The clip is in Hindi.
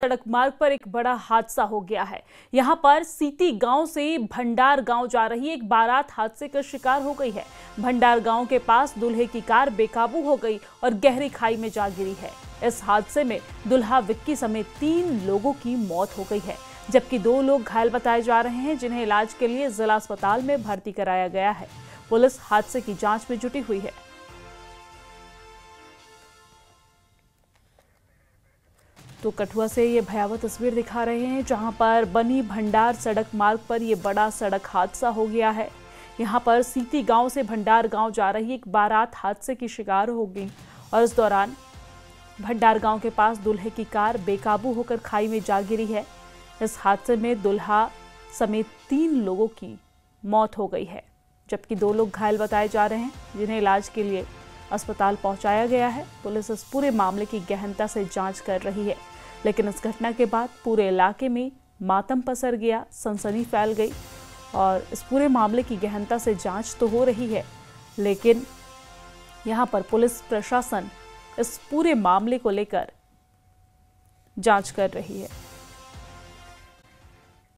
सड़क मार्ग पर एक बड़ा हादसा हो गया है। यहां पर सीती गांव से भंडार गांव जा रही एक बारात हादसे का शिकार हो गई है। भंडार गांव के पास दूल्हे की कार बेकाबू हो गई और गहरी खाई में जा गिरी है। इस हादसे में दुल्हा विक्की समेत 3 लोगों की मौत हो गई है, जबकि 2 लोग घायल बताए जा रहे हैं, जिन्हें इलाज के लिए जिला अस्पताल में भर्ती कराया गया है। पुलिस हादसे की जांच में जुटी हुई है। तो कठुआ से ये भयावह तस्वीर दिखा रहे हैं, जहां पर बनी भंडार सड़क मार्ग पर ये बड़ा सड़क हादसा हो गया है। यहां पर सीती गांव से भंडार गांव जा रही एक बारात हादसे की शिकार हो गई और इस दौरान भंडार गांव के पास दूल्हे की कार बेकाबू होकर खाई में जा गिरी है। इस हादसे में दूल्हा समेत 3 लोगों की मौत हो गई है, जबकि 2 लोग घायल बताए जा रहे हैं, जिन्हें इलाज के लिए अस्पताल पहुंचाया गया है। पुलिस इस पूरे मामले की गहनता से जांच कर रही है, लेकिन इस घटना के बाद पूरे इलाके में मातम पसर गया, सनसनी फैल गई और इस पूरे मामले की गहनता से जांच तो हो रही है, लेकिन यहां पर पुलिस प्रशासन इस पूरे मामले को लेकर जांच कर रही है।